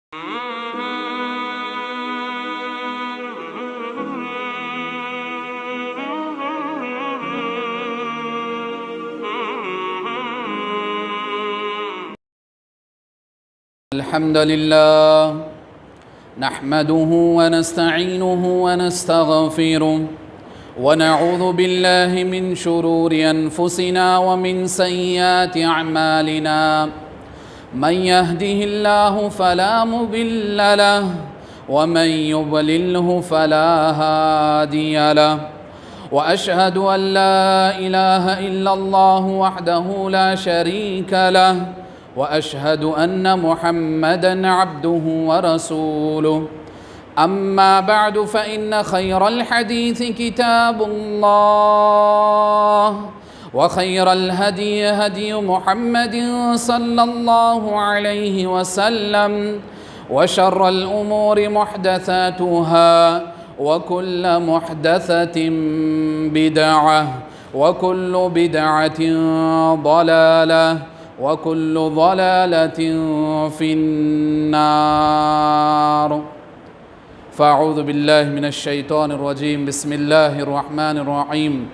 الحمد لله نحمده ونستعينه ونستغفره ونعوذ بالله من شرور أنفسنا ومن سيئات أعمالنا من يهده الله فلا مضل له ومن يضلله فلا هادي له وأشهد أن لا إله إلا الله وحده لا شريك له وأشهد أن محمدًا عبده ورسوله أما بعد فإن خير الحديث كتاب الله وخير الهدي هدي محمد صلى الله عليه وسلم وشر الأمور محدثاتها وكل محدثة بدعة وكل بدعة ضلالة وكل ضلالة في النار فأعوذ بالله من الشيطان الرجيم بسم الله الرحمن الرحيم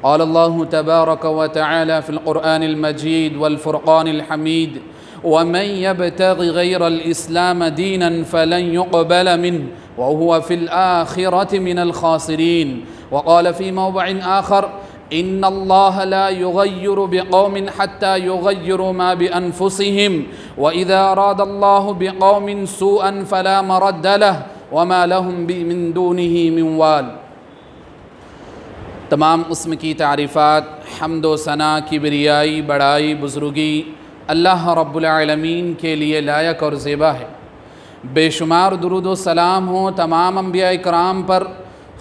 قال الله تبارك وتعالى في القرآن المجيد والفرقان الحميد ومن يبتغ غير الإسلام دينا فلن يقبل منه وهو في الآخرة من الخاسرين وقال في موضع آخر إن الله لا يغير بقوم حتى يغيروا ما بأنفسهم وإذا أراد الله بقوم سوءا فلا مرد له وما لهم من دونه من وال۔ تمام قسم کی تعریفات، حمد و ثنا، کبریائی، بڑائی، بزرگی اللہ رب العالمین کے لیے لائق اور زیبا ہے۔ بے شمار درود و سلام ہوں تمام انبیاء کرام پر،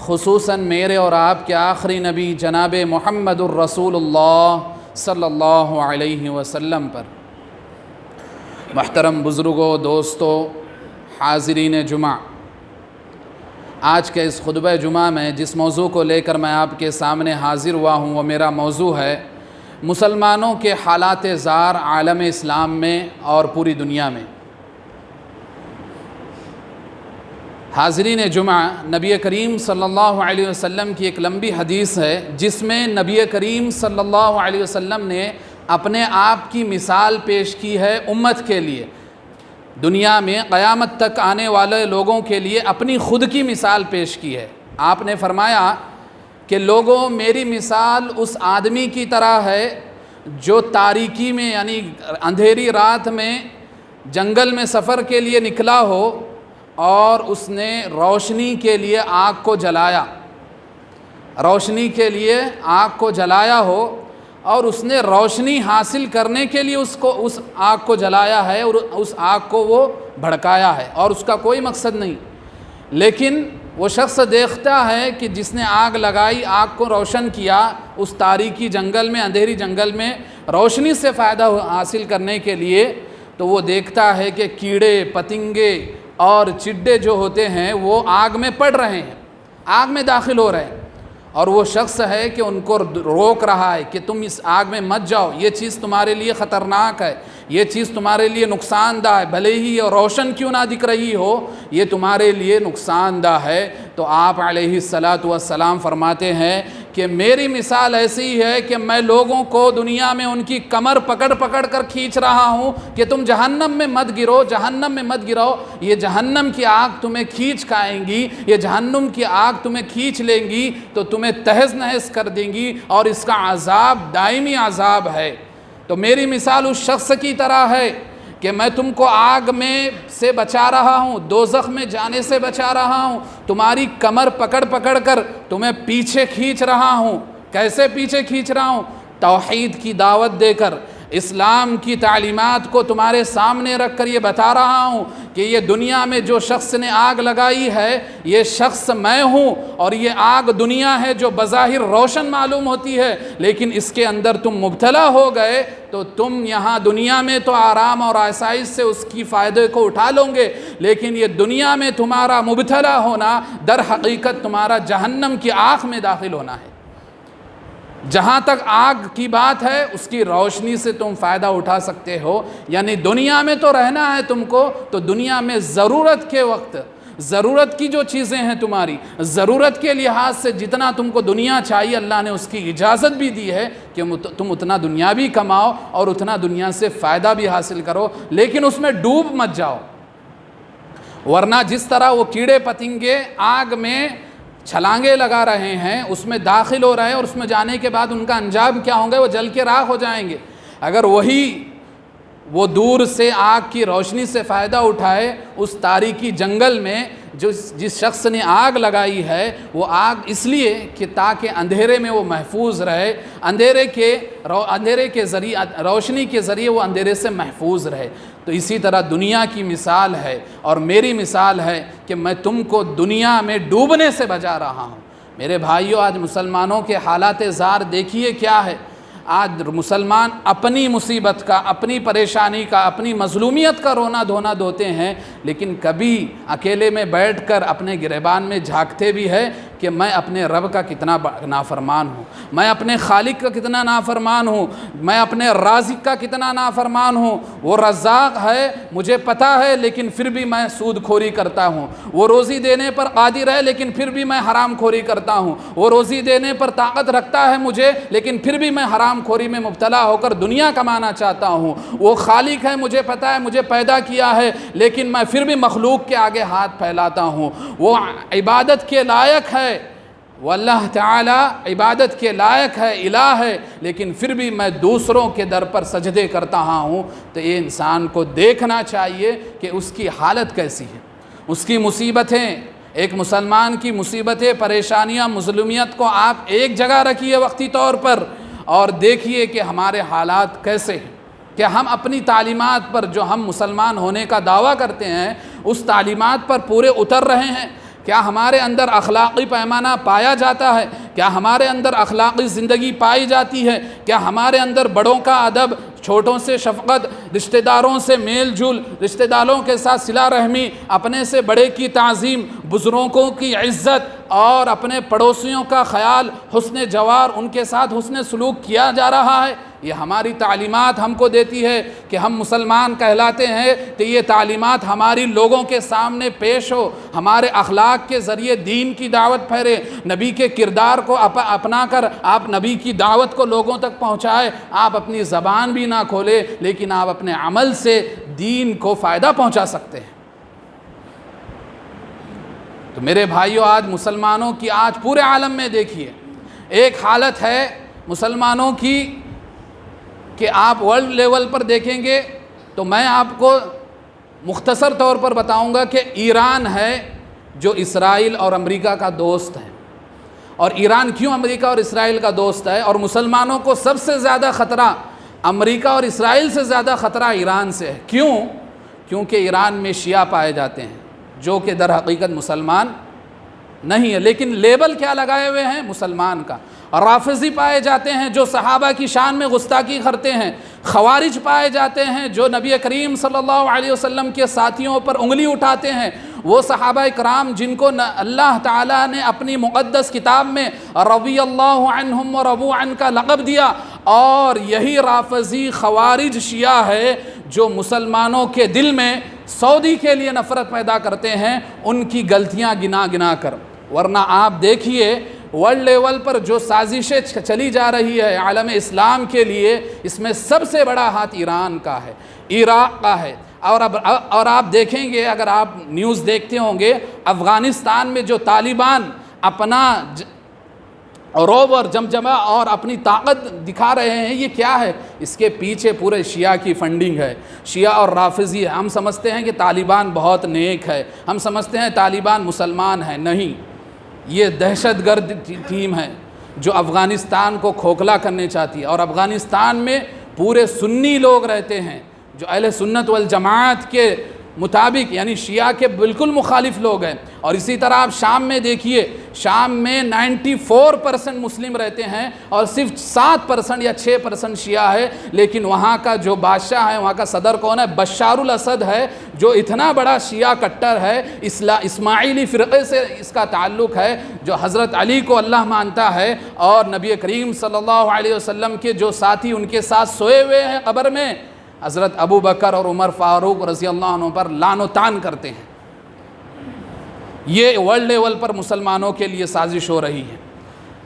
خصوصاً میرے اور آپ کے آخری نبی جناب محمد الرسول اللہ صلی اللہ علیہ وسلم پر۔ محترم بزرگوں، دوستوں، حاضرین جمعہ، آج کے اس خطبہ جمعہ میں جس موضوع کو لے کر میں آپ کے سامنے حاضر ہوا ہوں وہ میرا موضوع ہے مسلمانوں کے حالات زار عالم اسلام میں اور پوری دنیا میں۔ حاضرین جمعہ، نبی کریم صلی اللہ علیہ وسلم کی ایک لمبی حدیث ہے جس میں نبی کریم صلی اللہ علیہ وسلم نے اپنے آپ کی مثال پیش کی ہے امت کے لیے، دنیا میں قیامت تک آنے والے لوگوں کے لیے اپنی خود کی مثال پیش کی ہے۔ آپ نے فرمایا کہ لوگوں، میری مثال اس آدمی کی طرح ہے جو تاریکی میں یعنی اندھیری رات میں جنگل میں سفر کے لیے نکلا ہو اور اس نے روشنی کے لیے آگ کو جلایا، روشنی کے لیے آگ کو جلایا ہو اور اس نے روشنی حاصل کرنے کے لیے اس آگ کو جلایا ہے اور اس آگ کو وہ بھڑکایا ہے اور اس کا کوئی مقصد نہیں، لیکن وہ شخص دیکھتا ہے کہ جس نے آگ لگائی، آگ کو روشن کیا، اس تاریکی جنگل میں، اندھیری جنگل میں روشنی سے فائدہ حاصل کرنے کے لیے، تو وہ دیکھتا ہے کہ کیڑے پتنگے اور چڈے جو ہوتے ہیں وہ آگ میں پڑ رہے ہیں، آگ میں داخل ہو رہے ہیں، اور وہ شخص ہے کہ ان کو روک رہا ہے کہ تم اس آگ میں مت جاؤ، یہ چیز تمہارے لیے خطرناک ہے، یہ چیز تمہارے لیے نقصان دہ ہے، بھلے ہی یہ روشن کیوں نہ دکھ رہی ہو، یہ تمہارے لیے نقصان دہ ہے۔ تو آپ علیہ السلام فرماتے ہیں کہ میری مثال ایسی ہے کہ میں لوگوں کو دنیا میں ان کی کمر پکڑ پکڑ کر کھینچ رہا ہوں کہ تم جہنم میں مت گرو، جہنم میں مت گرو، یہ جہنم کی آگ تمہیں کھینچ کھائیں گی، یہ جہنم کی آگ تمہیں کھینچ لیں گی تو تمہیں تہز نہز کر دیں گی اور اس کا عذاب دائمی عذاب ہے۔ تو میری مثال اس شخص کی طرح ہے کہ میں تم کو آگ میں سے بچا رہا ہوں، دوزخ میں جانے سے بچا رہا ہوں، تمہاری کمر پکڑ پکڑ کر تمہیں پیچھے کھینچ رہا ہوں۔ کیسے پیچھے کھینچ رہا ہوں؟ توحید کی دعوت دے کر، اسلام کی تعلیمات کو تمہارے سامنے رکھ کر یہ بتا رہا ہوں کہ یہ دنیا میں جو شخص نے آگ لگائی ہے یہ شخص میں ہوں، اور یہ آگ دنیا ہے جو بظاہر روشن معلوم ہوتی ہے، لیکن اس کے اندر تم مبتلا ہو گئے تو تم یہاں دنیا میں تو آرام اور آسائش سے اس کی فائدے کو اٹھا لو گے، لیکن یہ دنیا میں تمہارا مبتلا ہونا در حقیقت تمہارا جہنم کی آنکھ میں داخل ہونا ہے۔ جہاں تک آگ کی بات ہے اس کی روشنی سے تم فائدہ اٹھا سکتے ہو، یعنی دنیا میں تو رہنا ہے تم کو، تو دنیا میں ضرورت کے وقت، ضرورت کی جو چیزیں ہیں تمہاری، ضرورت کے لحاظ سے جتنا تم کو دنیا چاہیے، اللہ نے اس کی اجازت بھی دی ہے کہ تم اتنا دنیا بھی کماؤ اور اتنا دنیا سے فائدہ بھی حاصل کرو، لیکن اس میں ڈوب مت جاؤ، ورنہ جس طرح وہ کیڑے پتنگے آگ میں چھلانگے لگا رہے ہیں، اس میں داخل ہو رہے ہیں، اور اس میں جانے کے بعد ان کا انجام کیا ہوں گے؟ وہ جل کے راکھ ہو جائیں گے۔ اگر وہ دور سے آگ کی روشنی سے فائدہ اٹھائے، اس تاریکی جنگل میں جس شخص نے آگ لگائی ہے، وہ آگ اس لیے کہ تاکہ اندھیرے میں وہ محفوظ رہے، اندھیرے کے ذریعے، روشنی کے ذریعے وہ اندھیرے سے محفوظ رہے۔ تو اسی طرح دنیا کی مثال ہے اور میری مثال ہے کہ میں تم کو دنیا میں ڈوبنے سے بچا رہا ہوں۔ میرے بھائیوں، آج مسلمانوں کے حالات زار دیکھیے کیا ہے۔ آج مسلمان اپنی مصیبت کا، اپنی پریشانی کا، اپنی مظلومیت کا رونا دھونا دھوتے ہیں، لیکن کبھی اکیلے میں بیٹھ کر اپنے گریبان میں جھانکتے بھی ہے کہ میں اپنے رب کا کتنا نافرمان ہوں، میں اپنے خالق کا کتنا نافرمان ہوں، میں اپنے رازق کا کتنا نافرمان ہوں۔ وہ رزاق ہے مجھے پتہ ہے، لیکن پھر بھی میں سود خوری کرتا ہوں۔ وہ روزی دینے پر قادر ہے، لیکن پھر بھی میں حرام خوری کرتا ہوں۔ وہ روزی دینے پر طاقت رکھتا ہے مجھے، لیکن پھر بھی میں حرام خوری میں مبتلا ہو کر دنیا کمانا چاہتا ہوں۔ وہ خالق ہے، مجھے پتہ ہے مجھے پیدا کیا ہے، لیکن میں پھر بھی مخلوق کے آگے ہاتھ پھیلاتا ہوں۔ وہ عبادت کے لائق ہے، وہ اللہ تعالیٰ عبادت کے لائق ہے، الہ ہے، لیکن پھر بھی میں دوسروں کے در پر سجدے کرتا ہوں۔ تو یہ انسان کو دیکھنا چاہیے کہ اس کی حالت کیسی ہے، اس کی مصیبتیں، ایک مسلمان کی مصیبتیں، پریشانیاں، مظلومیت کو آپ ایک جگہ رکھیے وقتی طور پر، اور دیکھیے کہ ہمارے حالات کیسے ہیں، کہ ہم اپنی تعلیمات پر، جو ہم مسلمان ہونے کا دعویٰ کرتے ہیں، اس تعلیمات پر پورے اتر رہے ہیں؟ کیا ہمارے اندر اخلاقی پیمانہ پایا جاتا ہے؟ کیا ہمارے اندر اخلاقی زندگی پائی جاتی ہے؟ کیا ہمارے اندر بڑوں کا ادب، چھوٹوں سے شفقت، رشتہ داروں سے میل جول، رشتہ داروں کے ساتھ صلہ رحمی، اپنے سے بڑے کی تعظیم، بزرگوں کی عزت، اور اپنے پڑوسیوں کا خیال، حسن جوار، ان کے ساتھ حسن سلوک کیا جا رہا ہے؟ یہ ہماری تعلیمات ہم کو دیتی ہے کہ ہم مسلمان کہلاتے ہیں، تو یہ تعلیمات ہماری لوگوں کے سامنے پیش ہو، ہمارے اخلاق کے ذریعے دین کی دعوت پھیرے، نبی کے کردار کو اپنا کر آپ نبی کی دعوت کو لوگوں تک پہنچائے۔ آپ اپنی زبان بھی نہ کھولے، لیکن آپ اپنے عمل سے دین کو فائدہ پہنچا سکتے ہیں۔ تو میرے بھائیوں، آج مسلمانوں کی، آج پورے عالم میں دیکھیے ایک حالت ہے مسلمانوں کی کہ آپ ورلڈ لیول پر دیکھیں گے تو میں آپ کو مختصر طور پر بتاؤں گا کہ ایران ہے جو اسرائیل اور امریکہ کا دوست ہے۔ اور ایران کیوں امریکہ اور اسرائیل کا دوست ہے؟ اور مسلمانوں کو سب سے زیادہ خطرہ امریکہ اور اسرائیل سے زیادہ خطرہ ایران سے ہے۔ کیوں؟ کیونکہ ایران میں شیعہ پائے جاتے ہیں جو کہ در حقیقت مسلمان نہیں ہے، لیکن لیبل کیا لگائے ہوئے ہیں؟ مسلمان کا۔ رافضی پائے جاتے ہیں جو صحابہ کی شان میں گستاخی کرتے ہیں۔ خوارج پائے جاتے ہیں جو نبی کریم صلی اللہ علیہ وسلم کے ساتھیوں پر انگلی اٹھاتے ہیں۔ وہ صحابہ کرام جن کو اللہ تعالیٰ نے اپنی مقدس کتاب میں رضی اللہ عنہم ورضوا عنہ کا لقب دیا، اور یہی رافضی خوارج شیعہ ہے جو مسلمانوں کے دل میں سعودی کے لیے نفرت پیدا کرتے ہیں، ان کی غلطیاں گنا گنا کر۔ ورنہ آپ دیکھیے ورلڈ لیول پر جو سازشیں چلی جا رہی ہے عالم اسلام کے لیے، اس میں سب سے بڑا ہاتھ ایران کا ہے، عراق کا ہے۔ اور آپ دیکھیں گے، اگر آپ نیوز دیکھتے ہوں گے، افغانستان میں جو طالبان اپنا رعب اور جمجمہ اور اپنی طاقت دکھا رہے ہیں، یہ کیا ہے؟ اس کے پیچھے پورے شیعہ کی فنڈنگ ہے، شیعہ اور رافضی ہے۔ ہم سمجھتے ہیں کہ طالبان بہت نیک ہے، ہم سمجھتے ہیں طالبان مسلمان ہیں، نہیں، یہ دہشت گرد ٹیم ہے جو افغانستان کو کھوکھلا کرنے چاہتی ہے۔ اور افغانستان میں پورے سنی لوگ رہتے ہیں جو اہل سنت والجماعت کے مطابق، یعنی شیعہ کے بالکل مخالف لوگ ہیں۔ اور اسی طرح آپ شام میں دیکھیے، شام میں 94% مسلم رہتے ہیں اور صرف 7% یا 6% شیعہ ہے، لیکن وہاں کا جو بادشاہ ہے، وہاں کا صدر کون ہے؟ بشار الاسد ہے، جو اتنا بڑا شیعہ کٹر ہے، اسماعیلی فرقے سے اس کا تعلق ہے، جو حضرت علی کو اللہ مانتا ہے، اور نبی کریم صلی اللہ علیہ وسلم کے جو ساتھی ان کے ساتھ سوئے ہوئے ہیں قبر میں، حضرت ابو بکر اور عمر فاروق رضی اللہ عنہ پر لعن و طعن کرتے ہیں۔ یہ ورلڈ لیول پر مسلمانوں کے لیے سازش ہو رہی ہے،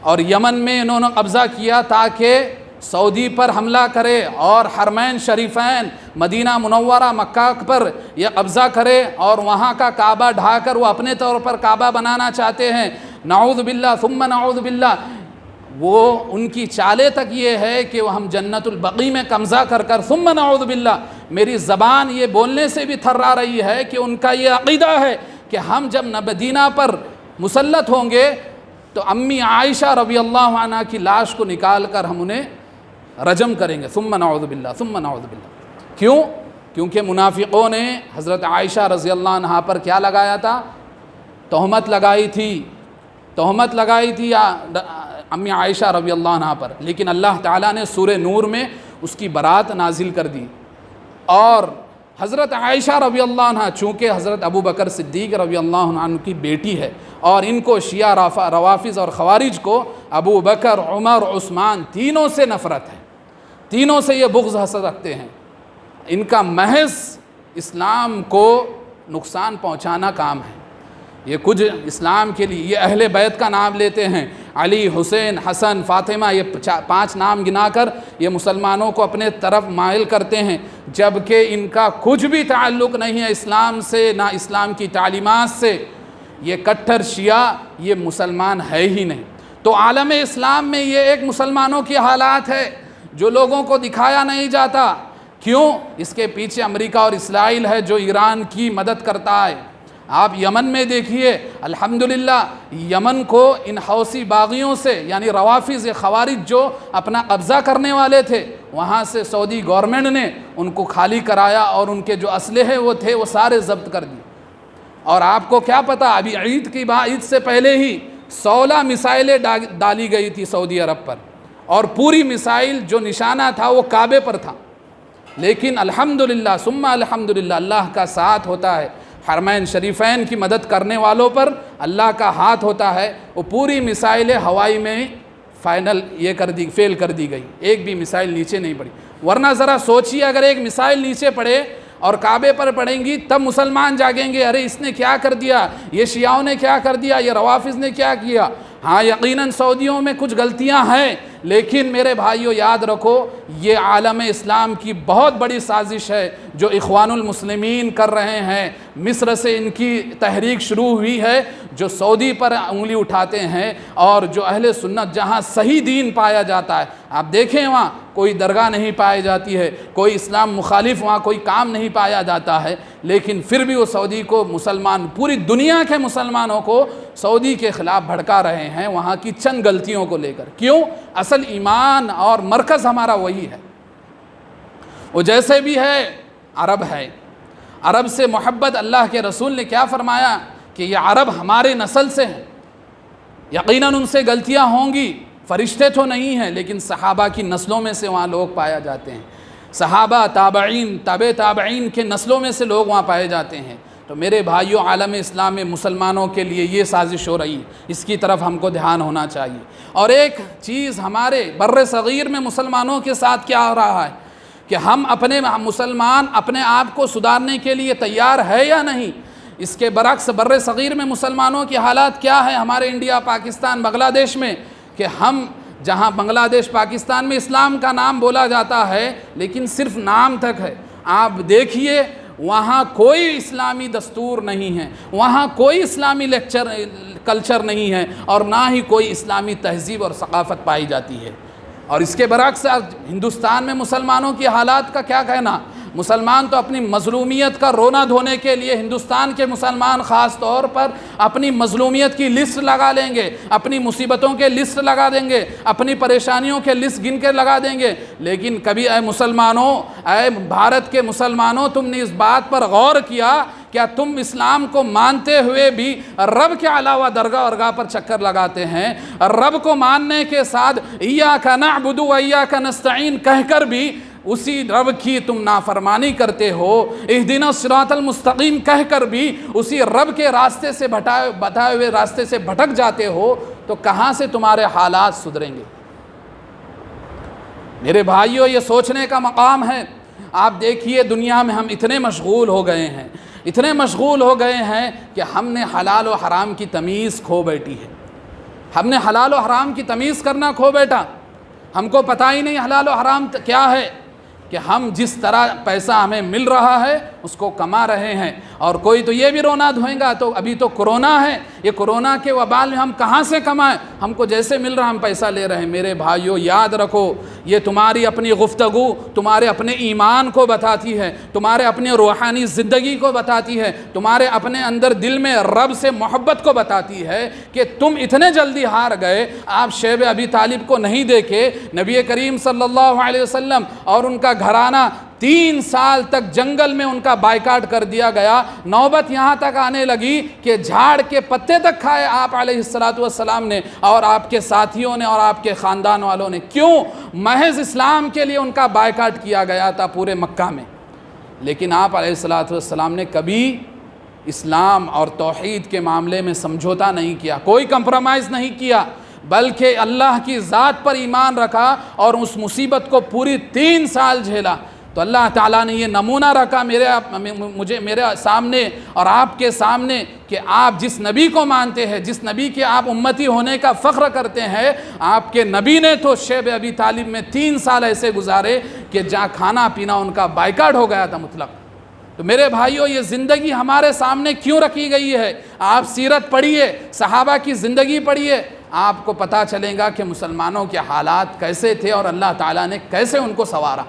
اور یمن میں انہوں نے قبضہ کیا تاکہ سعودی پر حملہ کرے اور حرمین شریفین مدینہ منورہ مکہ پر یہ قبضہ کرے، اور وہاں کا کعبہ ڈھا کر وہ اپنے طور پر کعبہ بنانا چاہتے ہیں۔ نعوذ باللہ ثم نعوذ باللہ۔ وہ ان کی چالیں تک یہ ہے کہ وہ ہم جنت البقیع میں قبضہ کر کر ثم نعوذ باللہ، میری زبان یہ بولنے سے بھی تھرا رہی ہے کہ ان کا یہ عقیدہ ہے کہ ہم جب مدینہ پر مسلط ہوں گے تو امی عائشہ رضی اللہ عنہ کی لاش کو نکال کر ہم انہیں رجم کریں گے۔ ثم نعوذ باللہ ثم نعوذ باللہ۔ کیوں؟ کیونکہ منافقوں نے حضرت عائشہ رضی اللہ عنہ پر کیا لگایا تھا؟ تہمت لگائی تھی امی عائشہ رضی اللہ عنہ پر، لیکن اللہ تعالیٰ نے سورہ نور میں اس کی برات نازل کر دی، اور حضرت عائشہ رضی اللہ عنہ چونکہ حضرت ابو بکر صدیق رضی اللہ عنہ کی بیٹی ہے، اور ان کو شیعہ روافض اور خوارج کو ابو بکر، عمر، عثمان تینوں سے نفرت ہے، تینوں سے یہ بغض حسد رکھتے ہیں۔ ان کا محض اسلام کو نقصان پہنچانا کام ہے۔ یہ کچھ اسلام کے لیے یہ اہل بیت کا نام لیتے ہیں، علی، حسین، حسن، فاطمہ، یہ 5 نام گنا کر یہ مسلمانوں کو اپنے طرف مائل کرتے ہیں، جبکہ ان کا کچھ بھی تعلق نہیں ہے اسلام سے، نہ اسلام کی تعلیمات سے۔ یہ کٹر شیعہ یہ مسلمان ہے ہی نہیں۔ تو عالم اسلام میں یہ ایک مسلمانوں کی حالات ہے جو لوگوں کو دکھایا نہیں جاتا۔ کیوں؟ اس کے پیچھے امریکہ اور اسرائیل ہے جو ایران کی مدد کرتا ہے۔ آپ یمن میں دیکھیے، الحمدللہ یمن کو ان حوثی باغیوں سے، یعنی روافض خوارج جو اپنا قبضہ کرنے والے تھے، وہاں سے سعودی گورنمنٹ نے ان کو خالی کرایا، اور ان کے جو اسلحے وہ تھے وہ سارے ضبط کر دیے۔ اور آپ کو کیا پتہ، ابھی عید سے پہلے ہی 16 میزائلیں ڈالی گئی تھی سعودی عرب پر، اور پوری میزائل جو نشانہ تھا وہ کعبے پر تھا، لیکن الحمدللہ ثم الحمدللہ اللہ کا ساتھ ہوتا ہے۔ حرمین شریفین کی مدد کرنے والوں پر اللہ کا ہاتھ ہوتا ہے۔ وہ پوری میزائلیں ہوائی میں فیل کر دی گئی، ایک بھی میزائل نیچے نہیں پڑی۔ ورنہ ذرا سوچیے، اگر ایک میزائل نیچے پڑے اور کعبے پر پڑیں گی تب مسلمان جاگیں گے، ارے اس نے کیا کر دیا، یہ شیعوں نے کیا کر دیا، یہ روافض نے کیا کیا۔ ہاں یقیناً سعودیوں میں کچھ غلطیاں ہیں، لیکن میرے بھائیوں یاد رکھو یہ عالم اسلام کی بہت بڑی سازش ہے جو اخوان المسلمین کر رہے ہیں۔ مصر سے ان کی تحریک شروع ہوئی ہے جو سعودی پر انگلی اٹھاتے ہیں، اور جو اہل سنت جہاں صحیح دین پایا جاتا ہے، آپ دیکھیں وہاں کوئی درگاہ نہیں پائی جاتی ہے، کوئی اسلام مخالف وہاں کوئی کام نہیں پایا جاتا ہے، لیکن پھر بھی وہ سعودی کو پوری دنیا کے مسلمانوں کو سعودی کے خلاف بھڑکا رہے ہیں وہاں کی چند غلطیوں کو لے کر۔ کیوں؟ اصل ایمان اور مرکز ہمارا وہی ہے۔ وہ جیسے بھی ہے عرب ہے، عرب سے محبت، اللہ کے رسول نے کیا فرمایا کہ یہ عرب ہمارے نسل سے ہیں۔ یقیناً ان سے غلطیاں ہوں گی، فرشتے تو نہیں ہیں، لیکن صحابہ کی نسلوں میں سے وہاں لوگ پایا جاتے ہیں، صحابہ، تابعین، تابع تابعین کے نسلوں میں سے لوگ وہاں پائے جاتے ہیں۔ تو میرے بھائیوں، عالم اسلام میں مسلمانوں کے لیے یہ سازش ہو رہی ہے، اس کی طرف ہم کو دھیان ہونا چاہیے۔ اور ایک چیز ہمارے بر صغیر میں مسلمانوں کے ساتھ کیا ہو رہا ہے کہ ہم مسلمان اپنے آپ کو سدھارنے کے لیے تیار ہے یا نہیں۔ اس کے برعکس بر صغیر میں مسلمانوں کی حالات کیا ہے ہمارے انڈیا، پاکستان، بنگلہ دیش میں، کہ ہم جہاں بنگلہ دیش، پاکستان میں اسلام کا نام بولا جاتا ہے لیکن صرف نام تک ہے۔ آپ دیکھیے وہاں کوئی اسلامی دستور نہیں ہے، وہاں کوئی اسلامی کلچر نہیں ہے، اور نہ ہی کوئی اسلامی تہذیب اور ثقافت پائی جاتی ہے۔ اور اس کے برعکس ہندوستان میں مسلمانوں کی حالات کا کیا کہنا، مسلمان تو اپنی مظلومیت کا رونا دھونے کے لیے، ہندوستان کے مسلمان خاص طور پر اپنی مظلومیت کی لسٹ لگا لیں گے، اپنی مصیبتوں کے لسٹ لگا دیں گے، اپنی پریشانیوں کے لسٹ گن کے لگا دیں گے، لیکن کبھی اے مسلمانوں، اے بھارت کے مسلمانوں، تم نے اس بات پر غور کیا کیا تم اسلام کو مانتے ہوئے بھی رب کے علاوہ درگاہ ورگاہ پر چکر لگاتے ہیں؟ رب کو ماننے کے ساتھ ایاک نعبد و ایاک نستعین کہہ کر بھی اسی رب کی تم نافرمانی کرتے ہو، اہدنا الصراط المستقیم کہہ کر بھی اسی رب کے راستے سے بتائے ہوئے راستے سے بھٹک جاتے ہو، تو کہاں سے تمہارے حالات سدھریں گے؟ میرے بھائیوں، یہ سوچنے کا مقام ہے۔ آپ دیکھیے دنیا میں ہم اتنے مشغول ہو گئے ہیں، اتنے مشغول ہو گئے ہیں کہ ہم نے حلال و حرام کی تمیز کھو بیٹھی ہے۔ ہم نے حلال و حرام کی تمیز کرنا کھو بیٹا، ہم کو پتہ ہی نہیں حلال و حرام کیا ہے، کہ ہم جس طرح پیسہ ہمیں مل رہا ہے اس کو کما رہے ہیں۔ اور کوئی تو یہ بھی رونا دھوئیں گا تو ابھی تو کرونا ہے، یہ کرونا کے وبال میں ہم کہاں سے کمائیں، ہم کو جیسے مل رہا ہم پیسہ لے رہے ہیں۔ میرے بھائیوں یاد رکھو، یہ تمہاری اپنی گفتگو تمہارے اپنے ایمان کو بتاتی ہے، تمہارے اپنے روحانی زندگی کو بتاتی ہے، تمہارے اپنے اندر دل میں رب سے محبت کو بتاتی ہے کہ تم اتنے جلدی ہار گئے۔ آپ شیب ابی طالب کو نہیں دیکھے، نبی کریم صلی اللہ علیہ وسلم اور ان کا گھرانہ 3 سال تک جنگل میں ان کا بائیکاٹ کر دیا گیا۔ نوبت یہاں تک آنے لگی کہ جھاڑ کے پتے تک کھائے آپ علیہ السلام نے اور آپ کے ساتھیوں نے اور آپ کے خاندان والوں نے۔ کیوں؟ محض اسلام کے لیے ان کا بائیکاٹ کیا گیا تھا پورے مکہ میں، لیکن آپ علیہ السلام نے کبھی اسلام اور توحید کے معاملے میں سمجھوتا نہیں کیا، کوئی کمپرومائز نہیں کیا، بلکہ اللہ کی ذات پر ایمان رکھا اور اس مصیبت کو پوری 3 سال جھیلا۔ تو اللہ تعالیٰ نے یہ نمونہ رکھا میرے سامنے اور آپ کے سامنے کہ آپ جس نبی کو مانتے ہیں، جس نبی کے آپ امتی ہونے کا فخر کرتے ہیں، آپ کے نبی نے تو شیب ابی طالب میں 3 سال ایسے گزارے کہ جہاں کھانا پینا ان کا بائیکاٹ ہو گیا تھا مطلق۔ تو میرے بھائیوں، یہ زندگی ہمارے سامنے کیوں رکھی گئی ہے؟ آپ سیرت پڑھیے، صحابہ کی زندگی پڑھیے، آپ کو پتہ چلے گا کہ مسلمانوں کے حالات کیسے تھے اور اللہ تعالیٰ نے کیسے ان کو سنوارا۔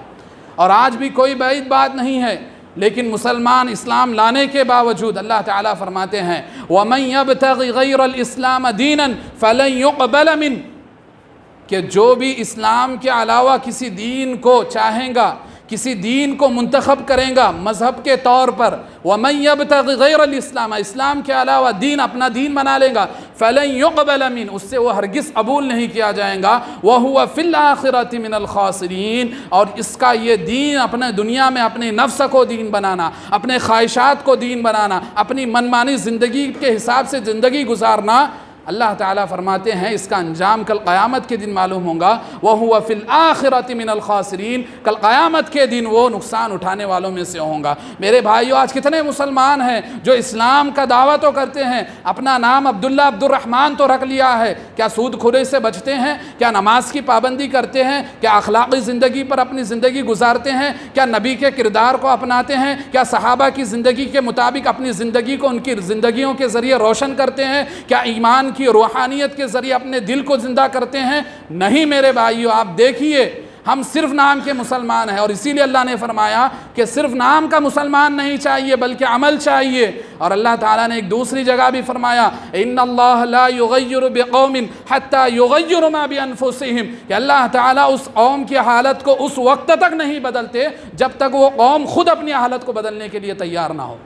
اور آج بھی کوئی بعید بات نہیں ہے، لیکن مسلمان اسلام لانے کے باوجود اللہ تعالیٰ فرماتے ہیں وَمَن يَبْتَغِ غَيْرَ الْإِسْلَامَ دِينًا فَلَن يُقْبَلَ مِنْهُ، کہ جو بھی اسلام کے علاوہ کسی دین کو چاہیں گا، کسی دین کو منتخب کریں گا مذہب کے طور پر، وَمَن يَبْتَغِ غَيْرَ الْإِسْلَامَ، اسلام کے علاوہ دین اپنا دین بنا لے گا، فَلَن يُقْبَلَ مِنْهُ، اس سے وہ ہرگز قبول نہیں کیا جائے گا، وَهُوَ فِي الْآخِرَةِ مِنَ الْخَاسِرِينَ، اور اس کا یہ دین اپنے دنیا میں اپنے نفس کو دین بنانا، اپنے خواہشات کو دین بنانا، اپنی منمانی زندگی کے حساب سے زندگی گزارنا، اللہ تعالیٰ فرماتے ہیں اس کا انجام کل قیامت کے دن معلوم ہوگا، وَهُوَ فِي الْآخِرَةِ مِنَ الْخَاسِرِينَ، کل قیامت کے دن وہ نقصان اٹھانے والوں میں سے ہوں گا۔ میرے بھائیو، آج کتنے مسلمان ہیں جو اسلام کا دعویٰ تو کرتے ہیں، اپنا نام عبداللہ عبد الرحمن تو رکھ لیا ہے، کیا سود خوری سے بچتے ہیں؟ کیا نماز کی پابندی کرتے ہیں؟ کیا اخلاقی زندگی پر اپنی زندگی گزارتے ہیں؟ کیا نبی کے کردار کو اپناتے ہیں؟ کیا صحابہ کی زندگی کے مطابق اپنی زندگی کو ان کی زندگیوں کے ذریعے روشن کرتے ہیں؟ کیا ایمان کی روحانیت کے ذریعے اپنے دل کو زندہ کرتے ہیں؟ نہیں میرے بھائیو، آپ دیکھیے ہم صرف نام کے مسلمان ہیں، اور اسی لیے اللہ نے فرمایا کہ صرف نام کا مسلمان نہیں چاہیے بلکہ عمل چاہیے۔ اور اللہ تعالیٰ نے ایک دوسری جگہ بھی فرمایا ان اللہ لا یغیر بقوم حتی یغیروا ما بانفسہم، کہ اللہ تعالیٰ اس قوم کی حالت کو اس وقت تک نہیں بدلتے جب تک وہ قوم خود اپنی حالت کو بدلنے کے لیے تیار نہ ہو۔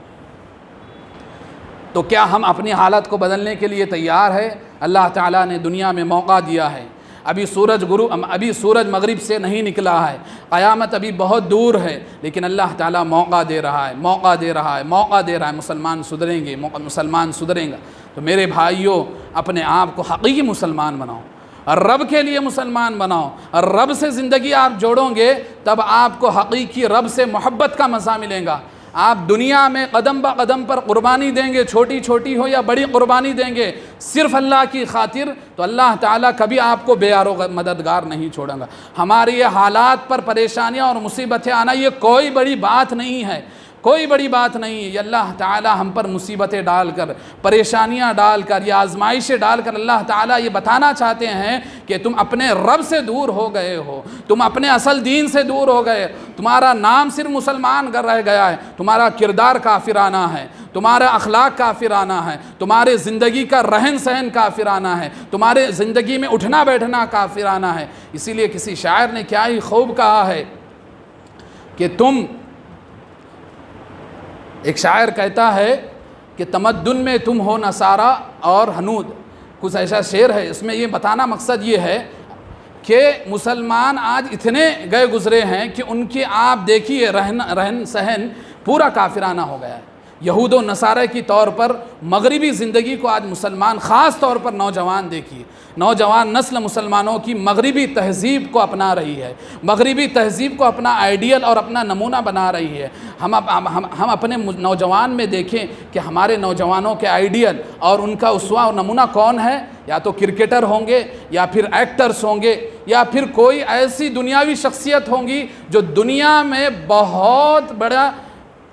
تو کیا ہم اپنی حالت کو بدلنے کے لیے تیار ہے؟ اللہ تعالیٰ نے دنیا میں موقع دیا ہے، ابھی سورج مغرب سے نہیں نکلا ہے، قیامت ابھی بہت دور ہے، لیکن اللہ تعالیٰ موقع دے رہا ہے، مسلمان سدھریں گے، مسلمان سدھریں گا۔ تو میرے بھائیوں، اپنے آپ کو حقیقی مسلمان بناؤ، اور رب کے لیے مسلمان بناؤ، اور رب سے زندگی آپ جوڑو گے تب آپ کو حقیقی رب سے محبت کا مزہ ملے گا۔ آپ دنیا میں قدم با قدم پر قربانی دیں گے، چھوٹی چھوٹی ہو یا بڑی قربانی دیں گے صرف اللہ کی خاطر، تو اللہ تعالیٰ کبھی آپ کو بے یار و مددگار نہیں چھوڑے گا۔ ہماری یہ حالات پر پریشانیاں اور مصیبتیں آنا یہ کوئی بڑی بات نہیں ہے، کوئی بڑی بات نہیں ہے۔ یہ اللہ تعالی ہم پر مصیبتیں ڈال کر، پریشانیاں ڈال کر، یا آزمائشیں ڈال کر اللہ تعالیٰ یہ بتانا چاہتے ہیں کہ تم اپنے رب سے دور ہو گئے ہو، تم اپنے اصل دین سے دور ہو گئے، تمہارا نام صرف مسلمان کر رہ گیا ہے، تمہارا کردار کافرانہ ہے، تمہارا اخلاق کافرانہ ہے، تمہارے زندگی کا رہن سہن کافرانہ ہے، تمہارے زندگی میں اٹھنا بیٹھنا کافرانہ ہے۔ اسی لیے کسی شاعر نے کیا ہی خوب کہا ہے کہ تم، ایک شاعر کہتا ہے کہ تمدن میں تم ہو نصارہ اور ہنود، کچھ ایسا شعر ہے، اس میں یہ بتانا مقصد یہ ہے کہ مسلمان آج اتنے گئے گزرے ہیں کہ ان کی آپ دیکھیے رہن سہن پورا کافرانہ ہو گیا ہے۔ یہود و نصارہ کی طور پر مغربی زندگی کو آج مسلمان، خاص طور پر نوجوان دیکھیے، نوجوان نسل مسلمانوں کی مغربی تہذیب کو اپنا رہی ہے، مغربی تہذیب کو اپنا آئیڈیل اور اپنا نمونہ بنا رہی ہے۔ ہم اپنے نوجوان میں دیکھیں کہ ہمارے نوجوانوں کے آئیڈیل اور ان کا اسوہ اور نمونہ کون ہے؟ یا تو کرکٹر ہوں گے، یا پھر ایکٹرز ہوں گے، یا پھر کوئی ایسی دنیاوی شخصیت ہوں گی جو دنیا میں بہت بڑا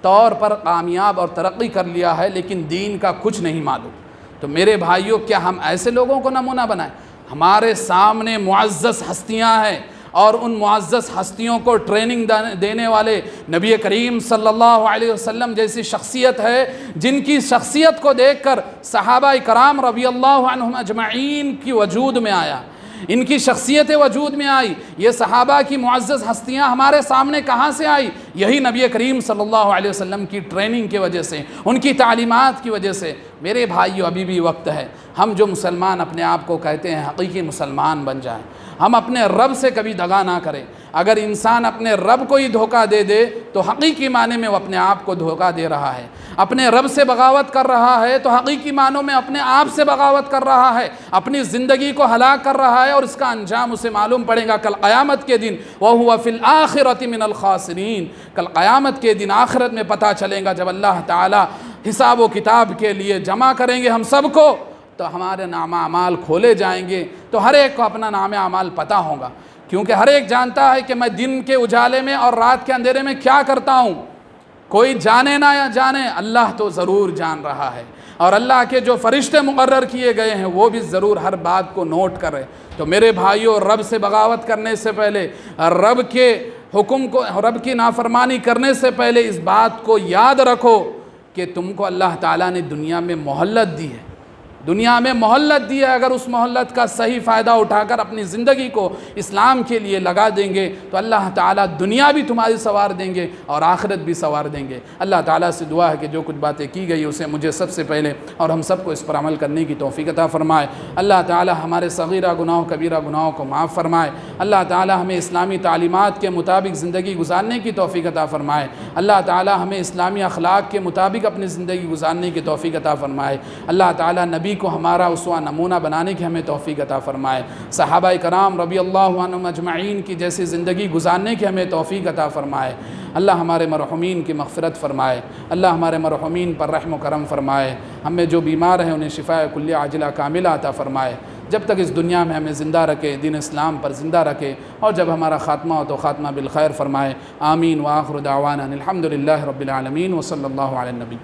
طور پر کامیاب اور ترقی کر لیا ہے، لیکن دین کا کچھ نہیں معلوم۔ تو میرے بھائیوں، کیا ہم ایسے لوگوں کو نمونہ بنائیں؟ ہمارے سامنے معزز ہستیاں ہیں، اور ان معزز ہستیوں کو ٹریننگ دینے والے نبی کریم صلی اللہ علیہ وسلم جیسی شخصیت ہے، جن کی شخصیت کو دیکھ کر صحابہ کرام رضی اللہ عنہم اجمعین کی وجود میں آیا، ان کی شخصیت وجود میں آئی۔ یہ صحابہ کی معزز ہستیاں ہمارے سامنے کہاں سے آئی؟ یہی نبی کریم صلی اللہ علیہ وسلم کی ٹریننگ کی وجہ سے، ان کی تعلیمات کی وجہ سے۔ میرے بھائیو، ابھی بھی وقت ہے، ہم جو مسلمان اپنے آپ کو کہتے ہیں حقیقی مسلمان بن جائیں، ہم اپنے رب سے کبھی دغا نہ کریں۔ اگر انسان اپنے رب کو ہی دھوکہ دے دے تو حقیقی معنی میں وہ اپنے آپ کو دھوکہ دے رہا ہے۔ اپنے رب سے بغاوت کر رہا ہے تو حقیقی معنوں میں اپنے آپ سے بغاوت کر رہا ہے، اپنی زندگی کو ہلاک کر رہا ہے، اور اس کا انجام اسے معلوم پڑے گا کل قیامت کے دن، وَهُوَ فِي الْآخِرَةِ مِنَ الْخَاسِرِينَ۔ کل قیامت کے دن آخرت میں پتہ چلے گا، جب اللہ تعالی حساب و کتاب کے لیے جمع کریں گے ہم سب کو، تو ہمارے نام اعمال کھولے جائیں گے، تو ہر ایک کو اپنا نام اعمال پتہ ہوگا، کیونکہ ہر ایک جانتا ہے کہ میں دن کے اجالے میں اور رات کے اندھیرے میں کیا کرتا ہوں۔ کوئی جانے نہ یا جانے، اللہ تو ضرور جان رہا ہے، اور اللہ کے جو فرشتے مقرر کیے گئے ہیں وہ بھی ضرور ہر بات کو نوٹ کرے۔ تو میرے بھائیوں، رب سے بغاوت کرنے سے پہلے، رب کے حکم کو، رب کی نافرمانی کرنے سے پہلے اس بات کو یاد رکھو کہ تم کو اللہ تعالیٰ نے دنیا میں مہلت دی ہے، دنیا میں مہلت دی ہے۔ اگر اس مہلت کا صحیح فائدہ اٹھا کر اپنی زندگی کو اسلام کے لیے لگا دیں گے تو اللہ تعالیٰ دنیا بھی تمہاری سنوار دیں گے اور آخرت بھی سنوار دیں گے۔ اللہ تعالیٰ سے دعا ہے کہ جو کچھ باتیں کی گئی اسے مجھے سب سے پہلے اور ہم سب کو اس پر عمل کرنے کی توفیق عطا فرمائے۔ اللہ تعالیٰ ہمارے صغیرہ گناہوں کبیرہ گناہوں کو معاف فرمائے۔ اللہ تعالیٰ ہمیں اسلامی تعلیمات کے مطابق زندگی گزارنے کی توفیق عطا فرمائے۔ اللہ تعالیٰ ہمیں اسلامی اخلاق کے مطابق اپنی زندگی گزارنے کی توفیق عطا فرمائے۔ اللہ تعالیٰ نبی کو ہمارا اسوہ نمونہ بنانے کی ہمیں توفیق عطا فرمائے۔ صحابہ کرام رضی اللہ عنہم اجمعین کی جیسی زندگی گزارنے کی ہمیں توفیق عطا فرمائے۔ اللہ ہمارے مرحومین کی مغفرت فرمائے۔ اللہ ہمارے مرحومین پر رحم و کرم فرمائے۔ ہم میں جو بیمار ہیں انہیں شفاء کلیہ عاجلہ کاملہ عطا فرمائے۔ جب تک اس دنیا میں ہمیں زندہ رکھے، دین اسلام پر زندہ رکھے، اور جب ہمارا خاتمہ ہو تو خاتمہ بالخیر فرمائے۔ آمین وآخر دعوانا الحمدللہ رب العالمین وصلی اللہ علی النبی۔